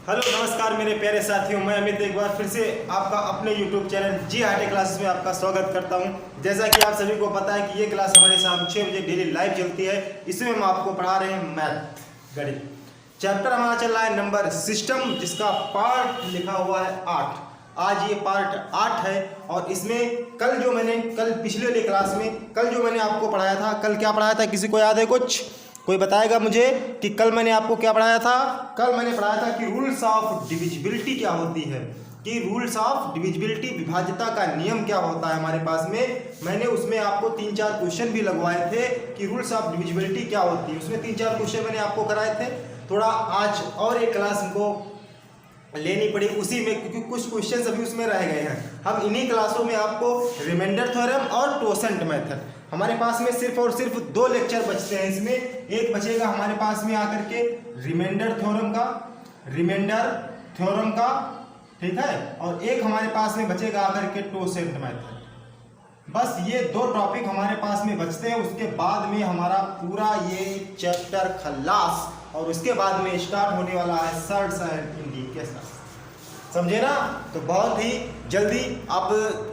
Hello नमस्कार मेरे प्यारे साथियों, मैं अमित एक बार फिर से आपका अपने YouTube चैनल जी हाटे क्लासेस में आपका स्वागत करता हूं। जैसा कि आप सभी को पता है कि ये क्लास हमारे शाम 6 बजे डेली लाइव चलती है। इसमें हम आपको पढ़ा रहे हैं मैथ, गणित। चैप्टर हमारा चल रहा है नंबर सिस्टम, जिसका पार्ट लिखा हुआ है 8। आज ये पार्ट 8 है और इसमें कल पिछले वाली क्लास में जो मैंने आपको पढ़ाया था, कल क्या पढ़ाया था, किसी को याद है? कोई बताएगा मुझे कि कल मैंने आपको क्या पढ़ाया था? कल मैंने पढ़ाया था कि रूल्स ऑफ डिविजिबिलिटी क्या होती है, कि रूल्स ऑफ डिविजिबिलिटी, विभाज्यता का नियम क्या होता है हमारे पास में। मैंने उसमें आपको 3-4 क्वेश्चन भी लगवाए थे कि रूल्स ऑफ डिविजिबिलिटी क्या होती है। उसमें 3-4 क्वेश्चन मैंने आपको कराए थे। थोड़ा आज और एक क्लास हमको लेनी पड़ी उसी में, क्योंकि कुछ क्वेश्चंस अभी उसमें रह गए हैं। हम इन्हीं क्लासों में आपको रिमाइंडर थ्योरम और टोसेंट मेथड, हमारे पास में सिर्फ और सिर्फ 2 लेक्चर बचते हैं। इसमें एक बचेगा हमारे पास में आकर के रिमाइंडर थ्योरम का, ठीक है, और एक हमारे पास में बचेगा आकर के टोसेंट मेथड। बस ये 2 टॉपिक हमारे पास में बचते हैं। उसके बाद में हमारा पूरा ये चैप्टर खल्लास, और उसके बाद में स्टार्ट होने वाला है सर्ट्स एंड इंडिकेशंस। समझे ना? तो बहुत ही जल्दी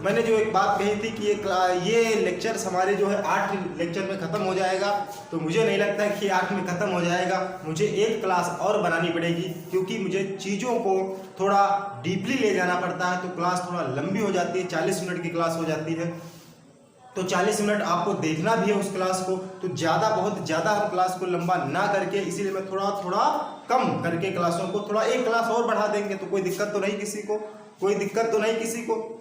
मैंने जो एक बात कही थी कि ये लेक्चर्स हमारे जो है 8 लेक्चर में ख़त्म हो जाएगा, तो मुझे नहीं लगता कि 8 में ख़त्म हो जाएगा। मुझे एक क्लास और बनानी पड़ेगी, क्योंकि मुझे चीज़ों को थोड़ा डीपली ले जाना पड़ता है, तो क्लास थोड़ा लंबी हो जाती है। 40 मिनट की क्लास हो जाती है, तो 40 मिनट आपको देखना भी है उस क्लास को, तो बहुत ज़्यादा हम क्लास को लंबा ना करके, इसीलिए मैं थोड़ा कम करके क्लासों को, थोड़ा एक क्लास और बढ़ा देंगे तो कोई दिक्कत तो नहीं किसी को, कोई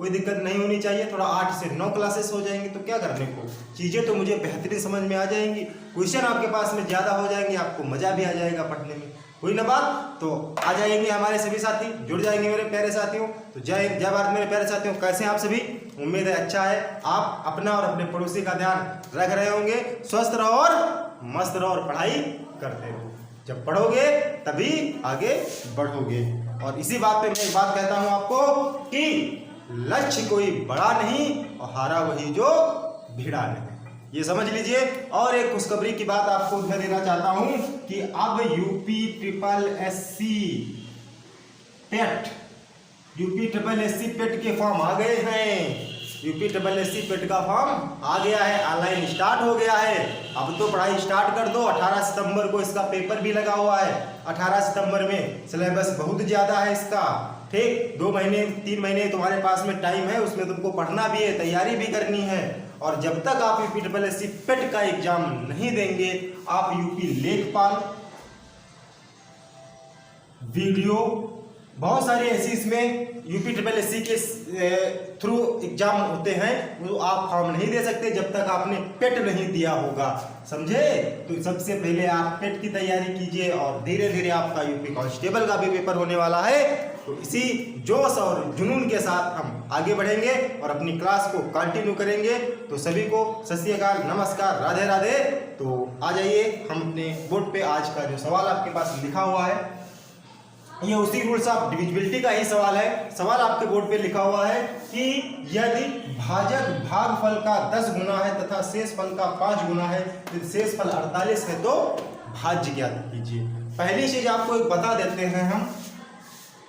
दिक्कत नहीं होनी चाहिए। थोड़ा 8 से 9 क्लासेस हो जाएंगी तो क्या करने को, चीज़ें तो मुझे बेहतरीन समझ में आ जाएंगी, क्वेश्चन आपके पास में ज़्यादा हो जाएंगे, आपको मज़ा भी आ जाएगा पढ़ने में। हुई ना बात? तो आ जाएंगे हमारे सभी साथी, जुड़ जाएंगे मेरे प्यारे साथियों। तो जय भारत मेरे प्यारे साथियों, कैसे हैं आप सभी? उम्मीद है अच्छा है। आप अपना और अपने पड़ोसी का ध्यान रख रहे होंगे। स्वस्थ रहो और मस्त रहो और पढ़ाई करते रहो। जब पढ़ोगे तभी आगे बढ़ोगे। और इसी बात पे मैं एक बात कहता हूँ आपको कि लक्ष्य कोई बड़ा नहीं और हारा वही जो भिड़ा नहीं, ये समझ लीजिए। और एक खुशखबरी की बात आपको मैं देना चाहता हूं कि अब यूपी ट्रिपल एस सी पेट के फॉर्म आ गए हैं। यूपी ट्रिपल एस सी पेट का फॉर्म आ गया है, ऑनलाइन स्टार्ट हो गया है। अब तो पढ़ाई स्टार्ट कर दो। 18 सितंबर को इसका पेपर भी लगा हुआ है। 18 सितंबर में सिलेबस बहुत ज़्यादा है इसका, ठीक। 2 महीने 3 महीने तुम्हारे पास में टाइम है, उसमें तुमको पढ़ना भी है, तैयारी भी करनी है। और जब तक आप यूपी ट्रिपल एस सी पेट का एग्जाम नहीं देंगे, आप यूपी लेखपाल वीडियो, बहुत सारे ऐसी इसमें यूपी ट्रिपल एस सी के थ्रू एग्जाम होते हैं, वो आप फॉर्म नहीं दे सकते जब तक आपने पेट नहीं दिया होगा, समझे? तो सबसे पहले आप पेट की तैयारी कीजिए और धीरे धीरे आपका यूपी कांस्टेबल का भी पेपर होने वाला है। तो इसी जोश और जुनून के साथ हम आगे बढ़ेंगे और अपनी क्लास को कंटिन्यू करेंगे। तो सभी को सत श्री अकाल, नमस्कार, राधे राधे। तो आ जाइए, हम अपने बोर्ड पे आज का जो सवाल आपके पास लिखा हुआ है, ये उसी रूल्स ऑफ डिविजिबिलिटी का ही सवाल है। सवाल आपके बोर्ड पे लिखा हुआ है कि यदि भाजक भागफल का 10 गुना है तथा शेष फल का 5 गुना है, तो शेष फल 48 है, तो भाज्य ज्ञात कीजिए। पहली चीज आपको एक बता देते हैं हम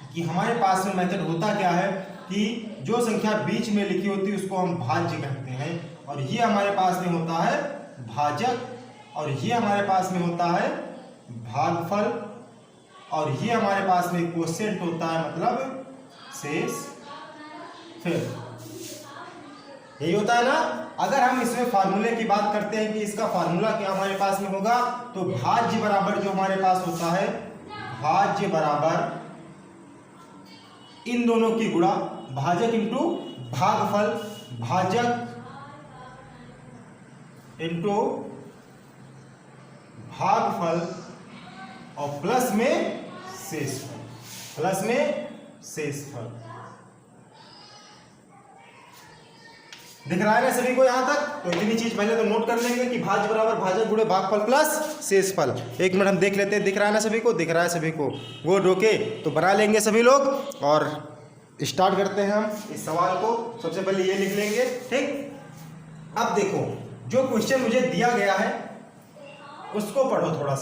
कि हमारे पास में मेथड होता क्या है कि जो संख्या बीच में लिखी होती है उसको हम भाज्य कहते हैं, और ये हमारे पास में होता है भाजक, और ये हमारे पास में होता है भागफल, और ये हमारे पास में क्वोशिएंट होता है, मतलब शेष फल। यही होता है ना। अगर हम इसमें फार्मूले की बात करते हैं कि इसका फार्मूला क्या हमारे पास में होगा, तो भाज्य बराबर जो हमारे पास होता है, भाज्य बराबर इन दोनों की गुणा, भाजक इंटू भागफल, भाजक इंटू भागफल, और प्लस में शेष फल, दिख रहा है ना सभी को यहां तक? तो इतनी चीज पहले तो नोट कर लेंगे कि भाज्य बराबर भाजक गुणे भागफल प्लस शेष फल। एक मिनट हम देख लेते हैं, दिख रहा है ना सभी को? दिख रहा है सभी को? वो रोके तो बना लेंगे सभी लोग, और स्टार्ट करते हैं हम इस सवाल को। सबसे पहले ये लिख लेंगे, ठीक। अब देखो, जो क्वेश्चन मुझे दिया गया है उसको पढ़ो, थोड़ा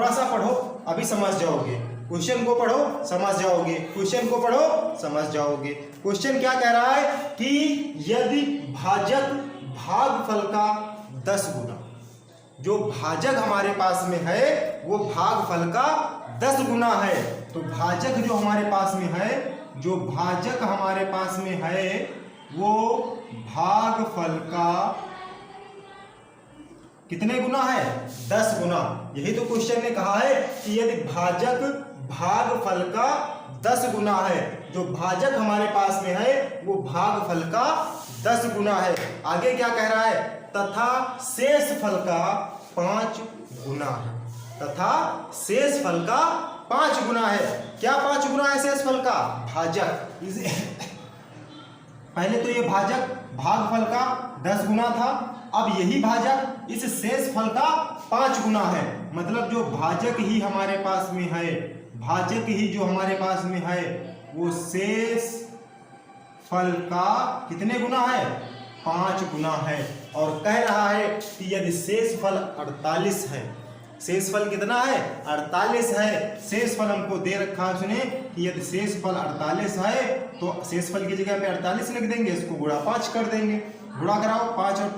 सा पढ़ो, अभी समझ जाओगे। क्वेश्चन को पढ़ो समझ जाओगे, क्वेश्चन को पढ़ो समझ जाओगे। क्वेश्चन क्या कह रहा है कि यदि भाजक भागफल का 10 गुना, जो भाजक हमारे पास में है वो भागफल का 10 गुना है। तो भाजक जो हमारे पास में है, जो भाजक हमारे पास में है वो भागफल का कितने गुना है? 10 गुना। यही तो क्वेश्चन ने कहा है कि यदि भाजक भागफल का 10 गुना है, जो भाजक हमारे पास में है वो भागफल का 10 गुना है। आगे क्या कह रहा है? तथा शेषफल का 5 गुना है, तथा शेषफल का 5 गुना है। क्या 5 गुना है शेषफल का? भाजक पहले तो ये भाजक भागफल का 10 गुना था, अब यही भाजक इस शेषफल का 5 गुना है। मतलब जो भाजक ही हमारे पास में है, भाजक ही जो हमारे पास में है वो शेषफल का कितने गुना है? 5 गुना है। और कह रहा है कि यदि शेषफल 48 है, शेषफल कितना है? 48 है। शेषफल हमको दे रखा है सुने कि यदि शेषफल 48 है तो शेषफल की जगह पे 48 लिख देंगे, इसको गुणा 5 कर देंगे। गुणा कराओ, 5 और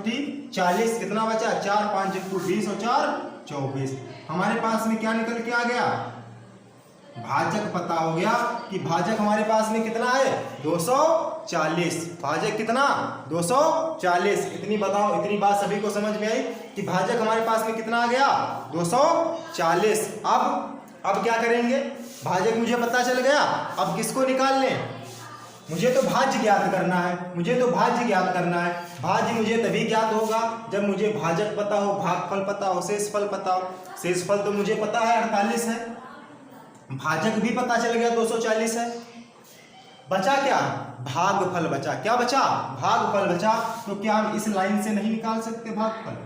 40, कितना बचा? 4, 5 20 और 4 24। हमारे पास में क्या निकल के आ गया? भाजक पता हो गया कि भाजक हमारे पास में कितना है? 240। भाजक कितना? 240। इतनी बताओ, इतनी बात सभी को समझ में आई कि भाजक हमारे पास में कितना आ गया? 240। अब क्या करेंगे? भाजक मुझे पता चल गया, अब किसको निकाल लें? मुझे तो भाज्य ज्ञात करना है, मुझे तो भाज्य ज्ञात करना है। भाज्य मुझे तभी ज्ञात होगा जब मुझे भाजक पता हो, भागफल पता हो, शेषफल पता हो। शेषफल तो मुझे पता है 48 है, भाजक भी पता चल गया 240 है। बचा क्या? भागफल बचा। क्या बचा? भागफल बचा। तो क्या हम इस लाइन से नहीं निकाल सकते? भागफल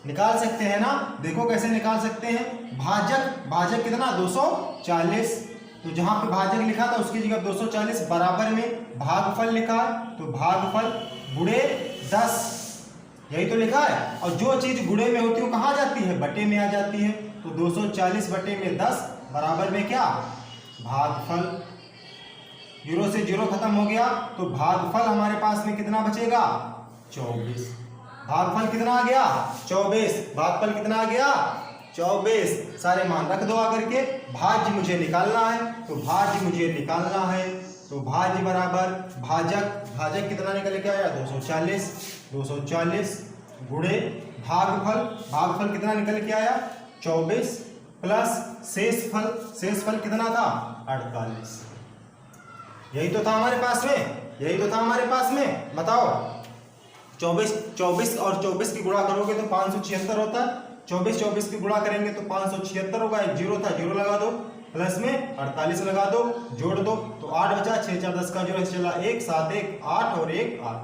निकाल सकते हैं ना। देखो कैसे निकाल सकते हैं। भाजक कितना? 240। तो जहां पे भाजक लिखा था उसकी जगह 240 बराबर में भागफल लिखा, तो भागफल गुणे 10, यही तो लिखा है। और जो चीज गुणे में होती है वो कहाँ जाती है? बटे में आ जाती है। तो 240 बटे में 10 बराबर में क्या? भागफल। 0 से 0 खत्म हो गया, तो भागफल हमारे पास में कितना बचेगा? 24। भागफल कितना आ गया? 24। भागफल कितना आ गया? 24। सारे मान रख दो आकर के। भाज्य मुझे निकालना है, तो भाज्य मुझे निकालना है, तो भाज्य बराबर भाजक कितना निकल के आया? 240। 240 गुणे भागफल कितना निकल के आया? 24 प्लस शेषफल कितना था? 48। यही तो था हमारे पास में, यही तो था हमारे पास में। बताओ, 24 और 24 की गुणा करोगे तो 576 होता है। 24 की गुणा करेंगे तो 576 होगा। एक 0 था, 0 लगा दो, प्लस में 48 लगा दो, जोड़ दो, तो 8 बचा। 6 4 10 का 0 चला 1 7 1 8 और 1 8,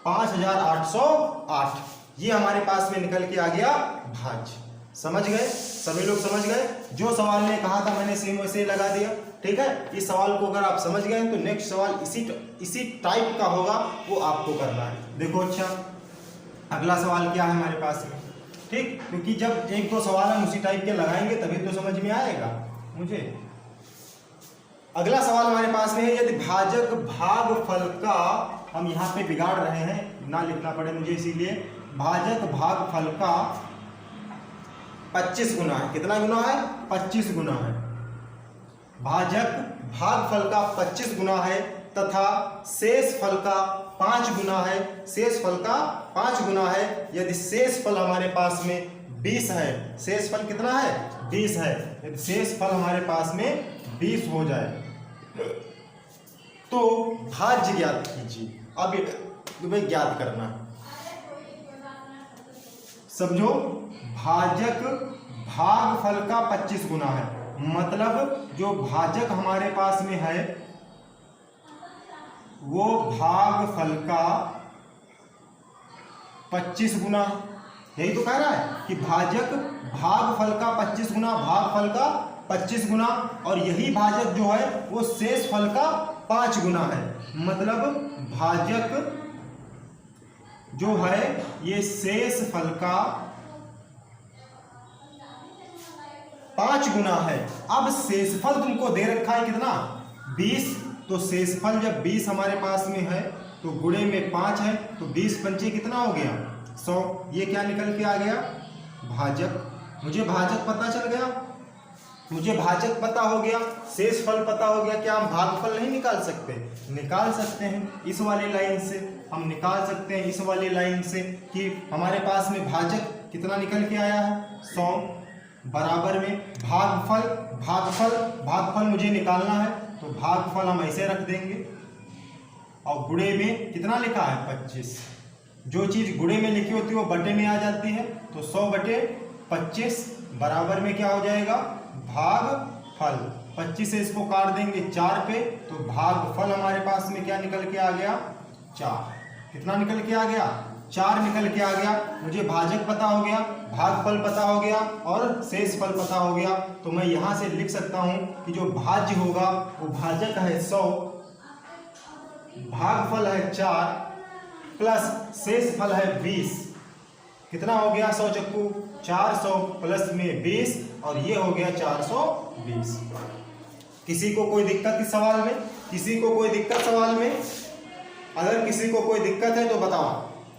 5808। ये हमारे पास में निकल के आ गया भाज्य। समझ गए? सभी लोग समझ गए? जो सवाल ने कहा था मैंने सेम वैसे लगा दिया। ठीक है, इस सवाल को अगर आप समझ गए तो नेक्स्ट सवाल इसी टाइप का होगा, वो आपको करना है। देखो अच्छा, अगला सवाल क्या है हमारे पास में? ठीक, क्योंकि जब 1-2 सवाल हम उसी टाइप के लगाएंगे तभी तो समझ में आएगा मुझे। अगला सवाल हमारे पास में है, यदि भाजक भागफल का, हम यहाँ पे बिगाड़ रहे हैं ना लिखना पड़े मुझे, इसीलिए भाजक भागफल का 25 गुना है। कितना गुना है? 25 गुना है। भाजक भागफल का 25 गुना है तथा शेषफल का 5 गुना है। शेषफल का 5 गुना है। यदि शेषफल हमारे पास में 20 है, शेषफल कितना है? 20 है। यदि शेषफल हमारे पास में 20 हो जाए तो भाज्य ज्ञात कीजिए। अब तुम्हें ज्ञात करना है, समझो। भाजक भागफल का 25 गुना है, मतलब जो भाजक हमारे पास में है वो भागफल का 25 गुना। यही तो कह रहा है कि भाजक भागफल का 25 गुना, भागफल का 25 गुना, और यही भाजक जो है वो शेषफल का 5 गुना है। मतलब भाजक जो है ये शेषफल का 5 गुना है। अब शेषफल तुमको दे रखा है कितना 20, तो शेषफल जब 20 हमारे पास में है तो गुणे में 5 है, तो 20 पंचे कितना हो गया 100। ये क्या निकल के आ गया भाजक। मुझे भाजक पता चल गया, मुझे भाजक पता हो गया, शेषफल पता हो गया। क्या हम भागफल नहीं निकाल सकते? निकाल सकते हैं इस वाली लाइन से, हम निकाल सकते हैं इस वाली लाइन से कि हमारे पास में भाजक कितना निकल के आया है 100 बराबर में भागफल। भागफल मुझे निकालना है तो भागफल हम ऐसे रख देंगे और गुणे में कितना लिखा है 25। जो चीज गुणे में लिखी होती है वो बटे में आ जाती है, तो 100 बटे 25 बराबर में क्या हो जाएगा भागफल। 25 से इसको काट देंगे 4 पे, तो भागफल हमारे पास में क्या निकल के आ गया 4। कितना निकल के आ गया 4 निकल के आ गया। मुझे भाजक पता हो गया, भागफल पता हो गया और शेषफल पता हो गया, तो मैं यहां से लिख सकता हूं कि जो भाज्य होगा वो भाजक है 100, भागफल है 4 प्लस शेषफल है 20। कितना हो गया 100 चक्कू 400 प्लस में 20 और ये हो गया 420। किसी को कोई दिक्कत इस सवाल में? किसी को कोई दिक्कत सवाल में? अगर किसी को कोई दिक्कत है तो बताओ,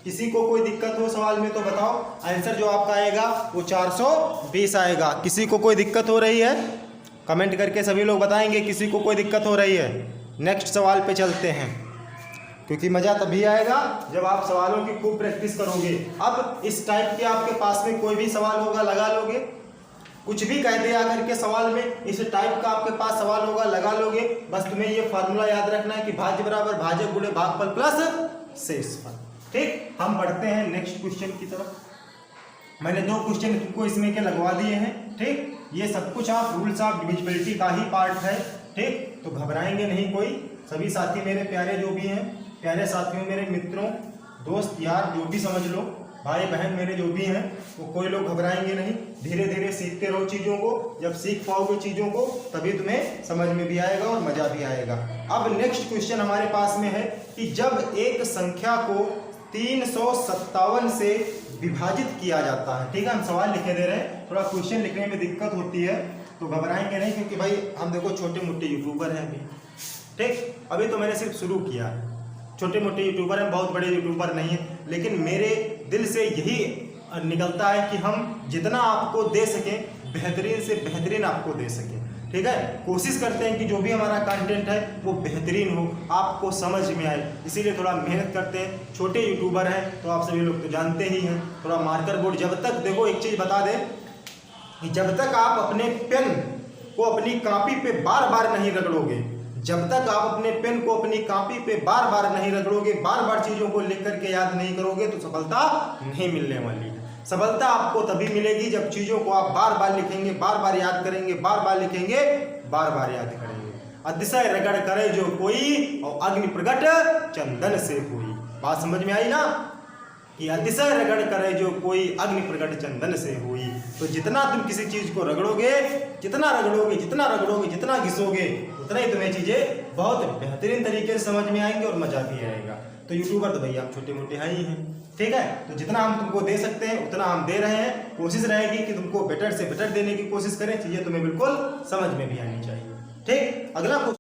किसी को कोई दिक्कत हो सवाल में तो बताओ। आंसर जो आपका आएगा वो 420 आएगा। किसी को कोई दिक्कत हो रही है कमेंट करके सभी लोग बताएंगे किसी को कोई दिक्कत हो रही है। नेक्स्ट सवाल पे चलते हैं, क्योंकि मज़ा तभी आएगा जब आप सवालों की खूब प्रैक्टिस करोगे। अब इस टाइप के आपके पास में कोई भी सवाल होगा लगा लोगे, कुछ भी कह दे आकर के सवाल में, इस टाइप का आपके पास सवाल होगा लगा लोगे। बस तुम्हें ये फार्मूला याद रखना है कि भाज्य बराबर भाजक गुणे भागफल प्लस शेषफल। ठीक, हम बढ़ते हैं नेक्स्ट क्वेश्चन की तरफ। मैंने 2 क्वेश्चन तुमको इसमें के लगवा दिए हैं। ठीक, ये सब कुछ आप रूल्स ऑफ डिविजिबिलिटी का ही पार्ट है। ठीक, तो घबराएंगे नहीं कोई। सभी साथी मेरे प्यारे जो भी हैं, प्यारे साथियों, मेरे मित्रों, दोस्त यार जो भी समझ लो, भाई बहन मेरे जो भी हैं, वो कोई लोग घबराएंगे नहीं। धीरे धीरे सीखते रहो चीज़ों को। जब सीख पाओगे चीज़ों को तभी तुम्हें समझ में भी आएगा और मज़ा भी आएगा। अब नेक्स्ट क्वेश्चन हमारे पास में है कि जब एक संख्या को 357 से विभाजित किया जाता है। ठीक है, हम सवाल लिखे दे रहे हैं, थोड़ा क्वेश्चन लिखने में दिक्कत होती है तो घबराएंगे नहीं, क्योंकि भाई हम देखो छोटे मोटे यूट्यूबर हैं अभी। ठीक, अभी तो मैंने सिर्फ शुरू किया है, छोटे मोटे यूट्यूबर हैं, बहुत बड़े यूट्यूबर नहीं हैं, लेकिन मेरे दिल से यही निकलता है कि हम जितना आपको दे सकें बेहतरीन से बेहतरीन आपको दे सकें। ठीक है, कोशिश करते हैं कि जो भी हमारा कंटेंट है वो बेहतरीन हो, आपको समझ में आए, इसीलिए थोड़ा मेहनत करते हैं। छोटे यूट्यूबर हैं तो आप सभी लोग तो जानते ही हैं, थोड़ा मार्कर बोर्ड। जब तक देखो एक चीज़ बता दें कि जब तक आप अपने पेन को अपनी कॉपी पे बार बार नहीं रगड़ोगे, जब तक आप अपने पेन को अपनी कॉपी पे बार बार नहीं रगड़ोगे, बार बार चीज़ों को लिख करके याद नहीं करोगे, तो सफलता नहीं मिलने वाली है। सफलता आपको तभी मिलेगी जब चीज़ों को आप बार बार लिखेंगे, बार बार याद करेंगे, बार बार लिखेंगे, बार बार याद करेंगे। अतिशय रगड़ करे जो कोई और अग्नि प्रगट चंदन से हुई। बात समझ में आई ना? कि अतिशय रगड़ करे जो कोई अग्नि प्रगट चंदन से हुई। तो जितना तुम किसी चीज़ को रगड़ोगे, जितना रगड़ोगे, जितना रगड़ोगे, जितना घिसोगे, उतना ही तुम्हें चीज़ें बहुत बेहतरीन तरीके से समझ में आएंगे और मजा भी आएगा। तो यूट्यूबर तो भैया हम छोटे मोटे हैं ही हैं। ठीक है, तो जितना हम तुमको दे सकते हैं उतना हम दे रहे हैं। कोशिश रहेगी कि तुमको बेटर से बेटर देने की कोशिश करें, चीज़ें तुम्हें बिल्कुल समझ में भी आनी चाहिए। ठीक, अगला